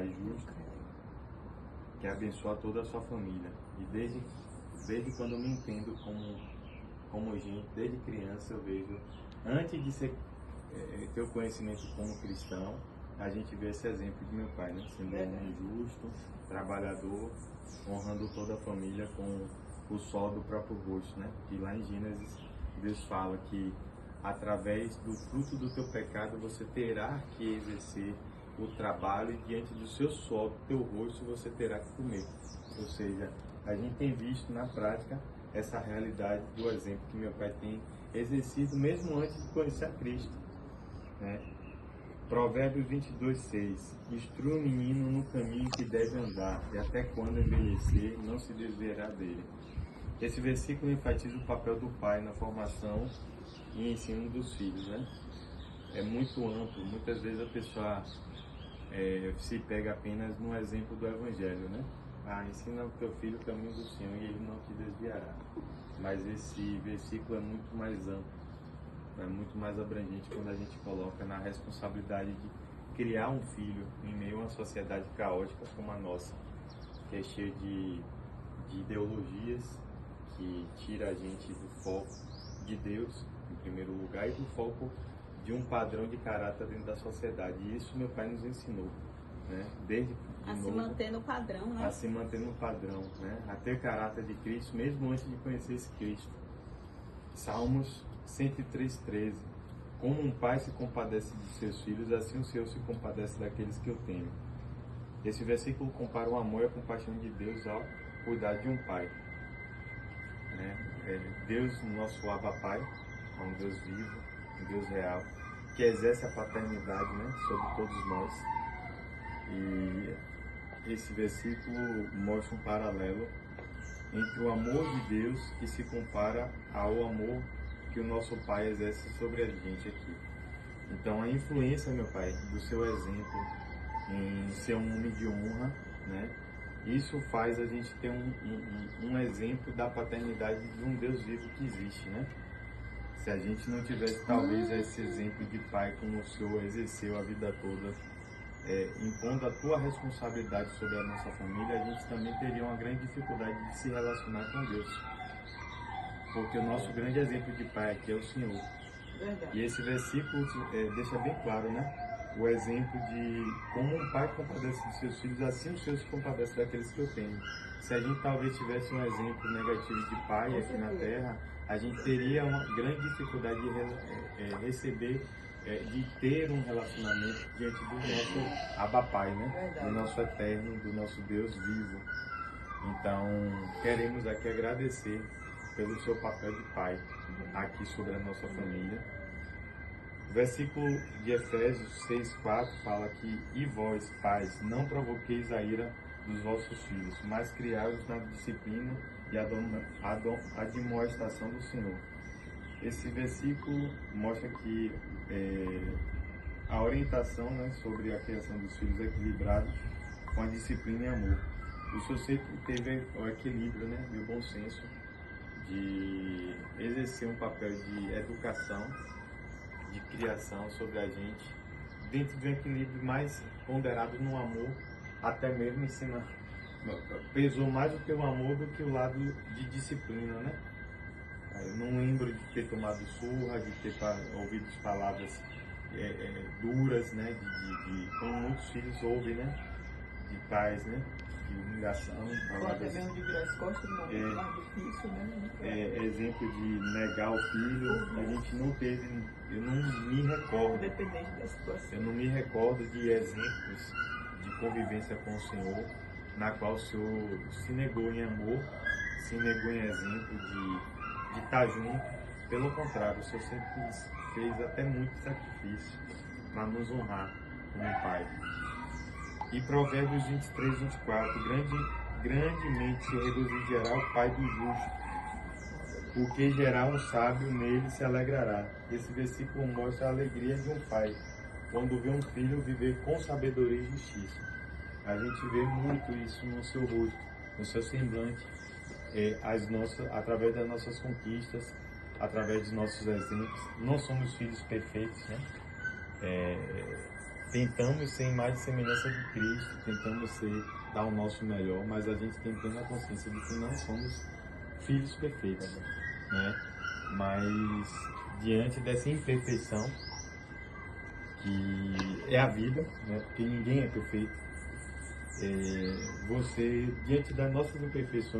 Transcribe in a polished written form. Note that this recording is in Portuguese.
Pai justo que abençoa toda a sua família. E desde quando eu me entendo como gente, desde criança eu vejo, antes de ter o conhecimento como cristão, a gente vê esse exemplo de meu pai, né? Sendo um homem justo, trabalhador, honrando toda a família com o sol do próprio rosto, né? Que lá em Gênesis Deus fala que através do fruto do teu pecado você terá que exercer o trabalho e diante do seu sol, do teu rosto, você terá que comer. Ou seja, a gente tem visto na prática essa realidade do exemplo que meu pai tem exercido mesmo antes de conhecer a Cristo, né? Provérbios 22:6. Instrua o menino no caminho que deve andar, e até quando envelhecer, não se desviará dele. Esse versículo enfatiza o papel do pai na formação e ensino dos filhos, né? É muito amplo. Muitas vezes a pessoa se pega apenas no exemplo do Evangelho, né? Ensina o teu filho o caminho do Senhor e ele não te desviará. Mas esse versículo é muito mais amplo, é muito mais abrangente quando a gente coloca na responsabilidade de criar um filho em meio a uma sociedade caótica como a nossa, que é cheia de ideologias que tira a gente do foco de Deus, em primeiro lugar, e do foco de um padrão de caráter dentro da sociedade. E isso meu pai nos ensinou, né? Desde a se manter no padrão, né? A se manter no padrão, né? A ter caráter de Cristo, mesmo antes de conhecer esse Cristo. Salmos 103:13. Como um pai se compadece de seus filhos, assim o Senhor se compadece daqueles que o temem. Esse versículo compara o amor e a compaixão de Deus ao cuidar de um pai, né? Deus, nosso Abba Pai, é um Deus vivo, um Deus real, que exerce a paternidade, né, sobre todos nós. E esse versículo mostra um paralelo entre o amor de Deus que se compara ao amor que o nosso Pai exerce sobre a gente aqui. Então a influência, meu Pai, do seu exemplo em ser um homem de honra, né? Isso faz a gente ter um exemplo da paternidade de um Deus vivo que existe, né? Se a gente não tivesse talvez esse exemplo de pai como o Senhor exerceu a vida toda, impondo a tua responsabilidade sobre a nossa família, a gente também teria uma grande dificuldade de se relacionar com Deus. Porque o nosso grande exemplo de pai aqui é o Senhor. Verdade. E esse versículo deixa bem claro, né? O exemplo de como um pai compadece de seus filhos, assim o Senhor se compadece daqueles que eu tenho. Se a gente talvez tivesse um exemplo negativo de pai aqui na terra, a gente teria uma grande dificuldade de receber, de ter um relacionamento diante do nosso Abba Pai, né? Do nosso eterno, do nosso Deus vivo. Então, queremos aqui agradecer pelo seu papel de pai aqui sobre a nossa família. O versículo de Efésios 6:4 fala que: e vós, pais, não provoqueis a ira dos vossos filhos, mas criai-os na disciplina e admoestação do Senhor. Esse versículo mostra que a orientação, né, sobre a criação dos filhos é equilibrada com a disciplina e amor. O Senhor sempre teve o equilíbrio, né, e o bom senso de exercer um papel de educação, de criação sobre a gente, dentro de um equilíbrio mais ponderado no amor, até mesmo em cima. Pesou mais o teu amor do que o lado de disciplina, né? Eu não lembro de ter tomado surra, de ter ouvido palavras duras, né? Como muitos filhos ouvem, né? De pais, né? De humilhação, palavras. Mesmo de virar as costas, não é mais difícil, né? Exemplo de negar o filho, a gente não teve, eu não me recordo. Independente da situação. Eu não me recordo de exemplos de convivência com o Senhor, na qual o Senhor se negou em amor, se negou em exemplo de estar junto. Pelo contrário, o Senhor sempre fez até muito sacrifício para nos honrar como Pai. E Provérbios 23:24, grandemente se regozijará o Pai do justo, porque gerar um sábio nele se alegrará. Esse versículo mostra a alegria de um pai quando vê um filho viver com sabedoria e justiça. A gente vê muito isso no seu rosto, no seu semblante, através das nossas conquistas, através dos nossos exemplos. Não somos filhos perfeitos, né? tentamos ser imagem e semelhança de Cristo, tentamos dar o nosso melhor, mas a gente tem plena consciência de que não somos filhos perfeitos, né? Mas diante dessa imperfeição, que é a vida, né? Porque ninguém é perfeito, você, diante das nossas imperfeições,